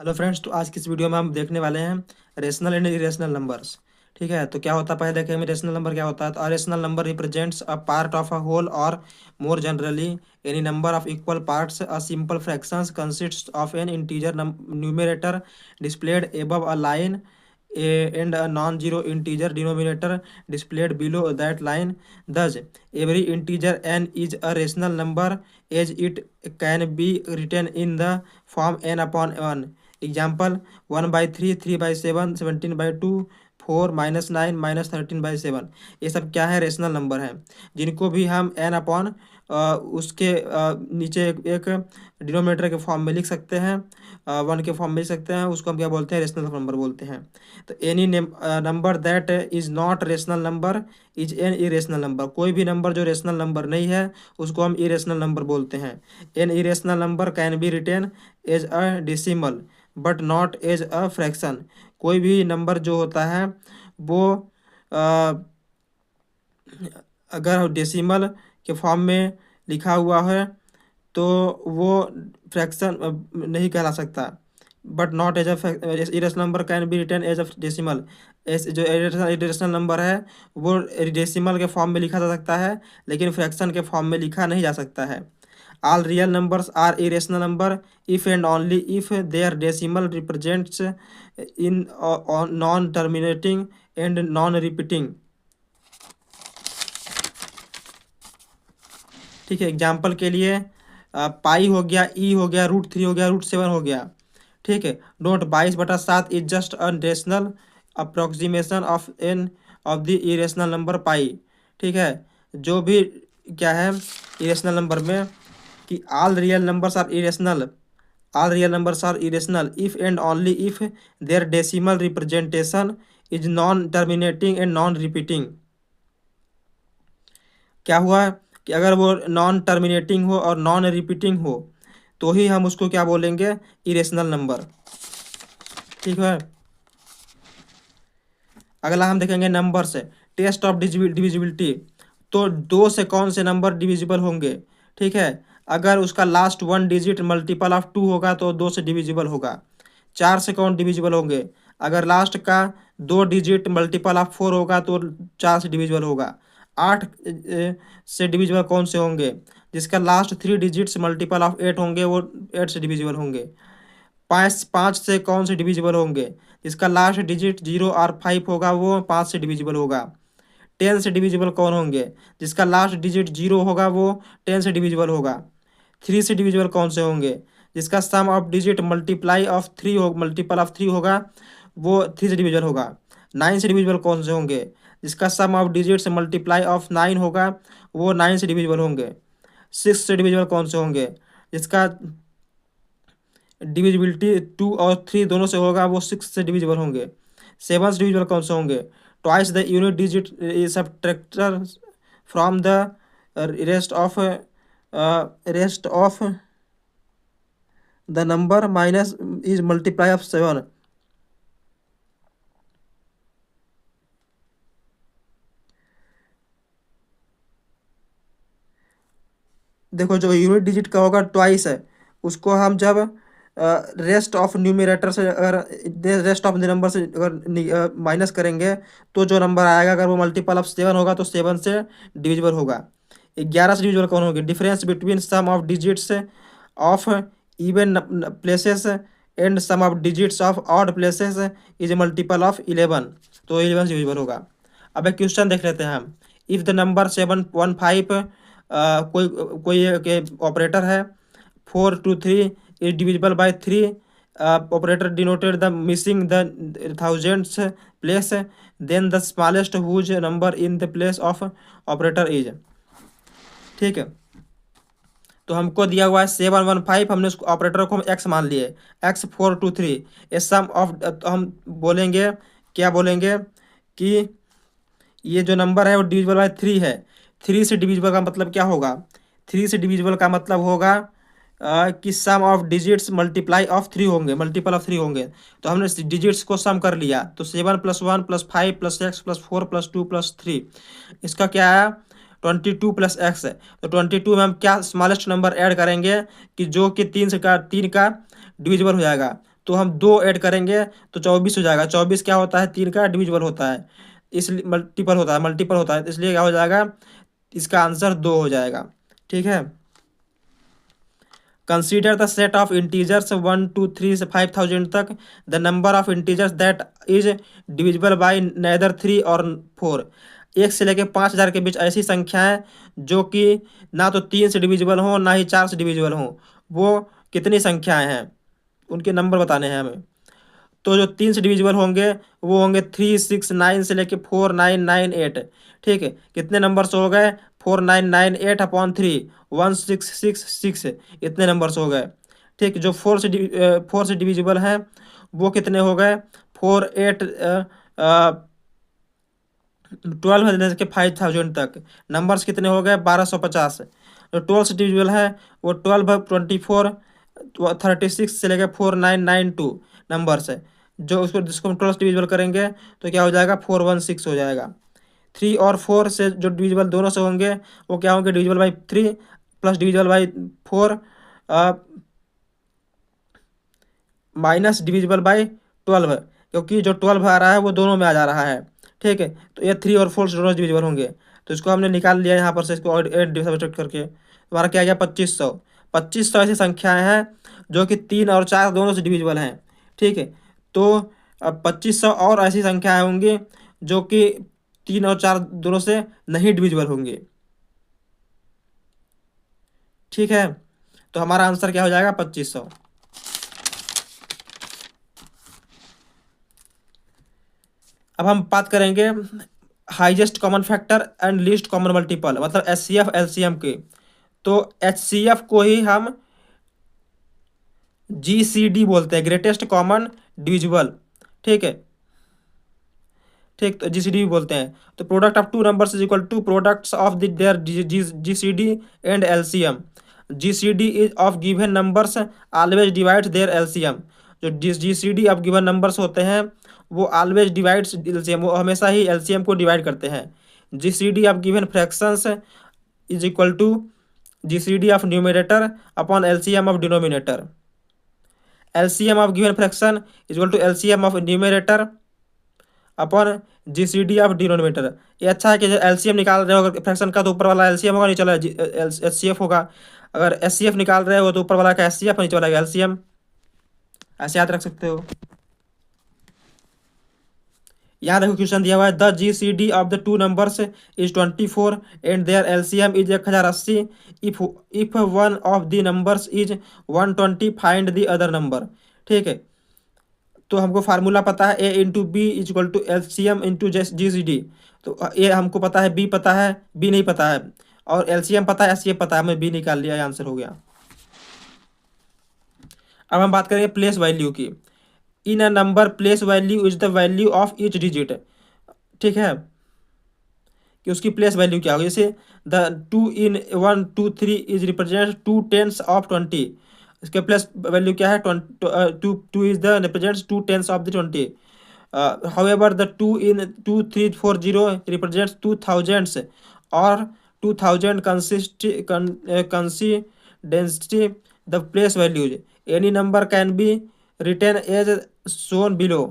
Hello friends, तो आज की इस वीडियो में हम देखने वाले हैं रेशनल एंड इरेशनल नंबर्स। ठीक है, तो क्या होता है पहले देखें हमें रेशनल नंबर क्या होता है। तो rational number represents a part of a whole or more generally any number of equal parts. A simple fractions consist of an integer numerator displayed above a line and a non-zero integer denominator displayed below that line. Thus, every integer n is a rational number as it can be written in the form n upon 1. Example: 1/3, 3/7, 17/2, 4 - 9 - 13/7। ये सब क्या है? Rational number है, जिनको भी हम n upon उसके नीचे एक डिनोमिनेटर के फॉर्म में लिख सकते हैं, 1 के फॉर्म में लिख सकते हैं। उसको हम क्या बोलते हैं? रेशनल नंबर बोलते हैं। तो any number that is not rational number is an irrational number. कोई भी नंबर जो रेशनल नंबर नहीं है उसको हम इरेशनल नंबर बोलते हैं। An irrational number can be written as a decimal but not as a fraction. कोई भी नंबर जो होता है वो अ, अगर डेसिमल के फॉर्म में लिखा हुआ है तो वो फ्रैक्शन नहीं कहला सकता। But not as a irrational number can be written as a decimal. जो इरेशनल नंबर है वो डेसिमल के फॉर्म में लिखा जा सकता है, लेकिन फ्रैक्शन के फॉर्म में लिखा नहीं जा सकता है। All real numbers are irrational number if and only if their decimal represents in non terminating and non repeating. ठीक है, एग्जाम्पल के लिए पाई हो गया, ई हो गया, √3 हो गया, √7 हो गया। ठीक है, note 22/7 is just a rational approximation of an of the irrational number pi. ठीक है, जो भी क्या है इरेशनल नंबर में कि all real numbers are irrational, all real numbers are irrational if and only if their decimal representation is non terminating and non repeating. क्या हुआ कि अगर वो नॉन टर्मिनेटिंग हो और नॉन रिपीटिंग हो तो ही हम उसको क्या बोलेंगे? Irrational number. ठीक है, अगला हम देखेंगे नंबर से टेस्ट ऑफ डिविजिबिलिटी। तो दो से कौन से नंबर डिविजिबल होंगे? ठीक है, अगर उसका लास्ट 1 डिजिट मल्टीपल ऑफ 2 होगा तो 2 से डिविजिबल होगा। 4 से कौन डिविजिबल होंगे? अगर लास्ट का 2 डिजिट मल्टीपल ऑफ 4 होगा तो 4 से डिविजिबल होगा। 8 से डिविजिबल कौन से होंगे? जिसका लास्ट 3 डिजिट्स मल्टीपल ऑफ 8 होंगे वो 8 से डिविजिबल होंगे। 5 से कौन से डिविजिबल होंगे? जिसका लास्ट डिजिट 0 और 5 होगा वो 5 से डिविजिबल होगा। 10 से डिविजिबल कौन होंगे? जिसका लास्ट डिजिट 0 होगा वो 10 से डिविजिबल होगा। 3 से डिविजिबल कौन से होंगे? जिसका सम ऑफ डिजिट मल्टीपल ऑफ 3 होगा वो 3 से डिविजिबल होगा। 9 से डिविजिबल कौन से होंगे? जिसका सम ऑफ डिजिट मल्टीप्लाई ऑफ 9 होगा वो 9 से डिविजिबल होंगे। 6 से डिविजिबल कौन से होंगे? जिसका डिविजिबिलिटी 2 और 3 दोनों से होगा वो 6 से डिविजिबल होंगे। 7 से डिविजिबल कौन से होंगे? Twice the unit digit subtractor from the rest of the number minus is multiply of 7। देखो, जो यूनिट डिजिट का होगा ट्वाइस है, उसको हम जब रेस्ट ऑफ न्यूमरेटर से अगर रेस्ट ऑफ द नंबर से अगर माइनस करेंगे तो जो नंबर आएगा अगर वो मल्टीपल ऑफ 7 होगा तो 7 से डिविजिबल होगा। 11 से डिविजिबल कौन होगी? Difference between sum of digits of even places and sum of digits of odd places is multiple of 11, तो 11 से डिविजिबल होगा। अब एक क्वेश्चन देख लेते हैं हम। इफ़ द नंबर 715 कोई कोई एक ऑपरेटर है 423 is divisible by 3। Operator denoted the missing the thousands place, then the smallest whose number in the place of operator is. ठीक है, तो हमको दिया हुआ है 715, हमने उसको ऑपरेटर को हम एक्स मान लिए, x423। ए सम ऑफ, तो हम बोलेंगे क्या बोलेंगे कि ये जो नंबर है वो डिविजिबल बाय 3 है। 3 से डिविजिबल का मतलब क्या होगा? 3 से डिविजिबल का मतलब होगा कि सम ऑफ डिजिट्स मल्टीप्लाई ऑफ 3 होंगे, मल्टीपल ऑफ 3 होंगे। तो हमने डिजिट्स को सम कर लिया, तो 7 + 1 + 5 + x + 4 + 2 + 3, इसका क्या आया? 22 + x है। तो 22 में हम क्या स्मॉलेस्ट नंबर ऐड करेंगे कि जो कि 3 का डिविजिबल हो जाएगा। तो हम 2 ऐड करेंगे तो 24 हो जाएगा। 24 क्या होता है, 3 का डिविजिबल होता है, इसलिए मल्टीपल होता है, इसलिए क्या हो जाएगा, इसका आंसर 2 हो जाएगा। ठीक है। Consider the set of integers 1 2 3 से 5000 तक, the number of integers that is divisible by neither 3 और 4। 1 से लेकर 5000 के बीच ऐसी संख्याएं जो कि ना तो 3 से डिविजिबल हो ना ही 4 से डिविजिबल हो, वो कितनी संख्याएं हैं, उनके नंबर बताने हैं हमें। तो जो 3 से डिविजिबल होंगे वो होंगे 3 6 9 से लेके 4 9 9 8। ठीक है, कितने नंबर्स हो गए, 4 9 9 8 अपॉन 3 1 6 6 6, इतने नंबर्स हो गए। ठीक, जो 4 से डिविजिबल हैं वो कितने हो गए, 4 8 12 से लेके 5000 तक नंबर्स कितने हो गए, 1250। जो 12 से डिविजिबल है वो 12 24 36 से लेकर 4992 नंबर्स है। जो उसको जिसको हम 12 से डिविजिबल करेंगे तो क्या हो जाएगा, 416 हो जाएगा। 3 और 4 से जो डिविजिबल दोनों से होंगे वो क्या होंगे, divisible by 3 plus divisible by 4 minus divisible by 12, क्योंकि जो 12 आ रहा है वो दोनों में आ जा रहा है। ठीक है, तो ये 3 और 4 से दोनों डिविजिबल होंगे, तो इसको हमने निकाल लिया यहाँ पर से, इसको एड सब्ट्रैक्ट करके हमारा क्या गया, 2500। 2500 ऐसी संख्याएं हैं जो कि 3 और 4 दोनों से डिविजिबल हैं। ठीक है, तो अब 2500 और ऐसी संख्याएं होंगी जो कि 3 और 4 दोनों से नहीं डिविजिबल होंगे। ठीक है, तो हमारा आंसर क्या हो जाएगा, 2500। अब हम बात करेंगे highest common factor and least common multiple, मतलब एचसीएफ एलसीएम के। तो एचसीएफ को ही हम जीसीडी बोलते हैं, ग्रेटेस्ट कॉमन डिविजिबल। ठीक है, ठीक, तो जीसीडी भी बोलते हैं। तो product of two numbers is equal to products of their GCD and LCM. GCD is of given numbers always divides their LCM. जो जीसीडी ऑफ गिवन नंबर्स होते हैं वो ऑलवेज डिवाइड्स एलसीएम, वो हमेशा ही एलसीएम को डिवाइड करते हैं। GCD of given fractions is equal to GCD of numerator upon LCM of denominator. LCM of given fraction is equal to LCM of numerator upon GCD of denominator. ये अच्छा है कि जो एलसीएम निकाल रहे हो अगर फ्रैक्शन का, तो ऊपर वाला एलसीएम होगा, नीचे वाला एचसीएफ होगा। अगर एचसीएफ निकाल रहे हो तो ऊपर वाला का एचसीएफ, नीचे वाला का एलसीएम, ऐसे याद रख सकते हो। यहाँ देखो क्वेश्चन दिया हुआ है, the GCD of the two numbers is 24 and their LCM is 1080। If one of the numbers is 120 find the other number. ठीक है, तो हमको फार्मूला पता है, A into B is equal to LCM into GCD. तो A हमको पता है, बी पता है, बी नहीं पता है, और एलसीएम पता है, एचसीएफ पता है, हमें बी निकाल लिया, आंसर हो गया। अब हम बात करेंगे प्लेस वैल्यू की। In a number place value is the value of each digit. ठीक है, कि उसकी प्लेस वैल्यू क्या होगी, जैसे the 2 in 1 2 3 is represent 2 tens of 20। इसके प्लेस वैल्यू क्या है, 2 is the represents 2 tens of the 20। However, the 2 in 2340 represents 2000s or 2000 consistency the place values. Any number can be written as shown below.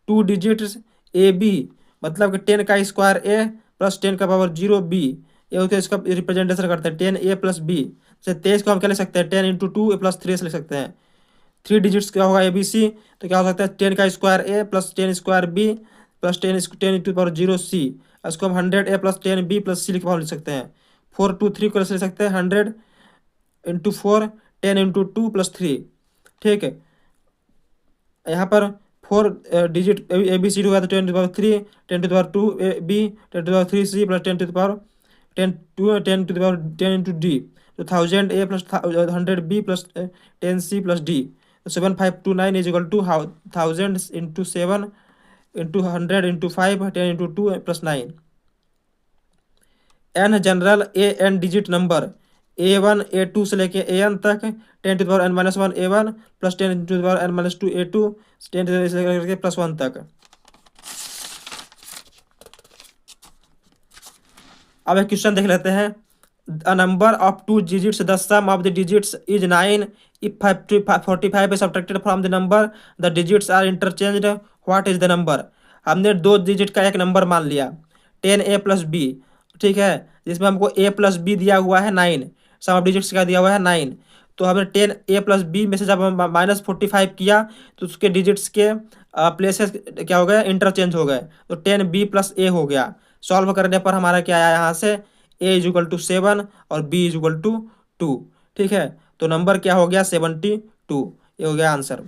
2 digits A B, मतलब कि 10 का square A plus 10 का power 0 B, ये होकर इसका representation करते हैं 10 ए plus B. जैसे 23 को हम क्या लिख सकते हैं, 10 इंटू 2 प्लस 3 से लिख सकते हैं। 3 डिजिट्स क्या होगा, ए बी सी, तो क्या हो सकता है 10 का square A plus 10 square B plus 10 into power 0 C. इसको हम 100 A plus 10 B plus C लिख लिख सकते हैं। 4 2 3 को लिख सकते हैं 100 इंटू 4 10 इंटू 2 प्लस 3। ठीक है, यहाँ पर 4 डिजिट ए बी सी होगा तो 10 to power 3 10 to power 2 A B 10 to power 3 C plus 10 to power 10 to power 10 into D, तो 1000 A plus 100 B plus 10 C plus D. तो 7529 is equal to 1000 into 7 into 100 into 5 10 into 2 plus 9। In general A N digit number A1 A2 से लेके AN तक 10 to power n-1 A1 plus 10 to power n-2 A2 10 से लेकर plus 1 तक। अब एक question देख लेते हैं, a number of two digits, the sum of the digits is 9. If 45 is subtracted from the number, the digits are interchanged. What is the number? हमने दो डिजिट का एक नंबर मान लिया 10a+b, ठीक है, जिसमें हमको a+b दिया हुआ है 9, सम ऑफ डिजिट्स का दिया हुआ है 9। तो हमने 10a+b में से जब हम -45 किया तो उसके डिजिट्स के प्लेसेस क्या हो गए, इंटरचेंज हो गए, तो 10b+a हो गया। सॉल्व करने पर हमारा क्या आया यहाँ से, a = 7 और b = 2। ठीक है, तो नंबर क्या हो गया, 72। ये हो गया answer.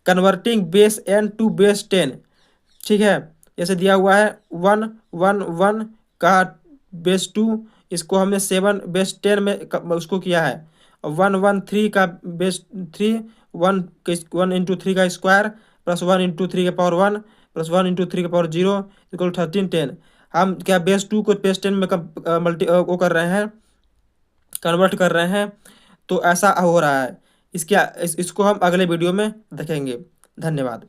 Converting base n to base 10, ठीक है, जैसे दिया हुआ है 1 1 1 का बेस 2, इसको हमने 7 बेस 10 में उसको किया है। 1 1 3 का बेस 3, 1 1 × 3 का स्क्वायर प्लस 1 × 3 की पावर 1 प्लस 1 × 3 की पावर 0 इक्वल 13 10। हम क्या बेस 2 को बेस 10 में वो कर रहे हैं, कन्वर्ट कर रहे हैं, तो ऐसा हो रहा है। इसको हम अगले वीडियो में देखेंगे। धन्यवाद।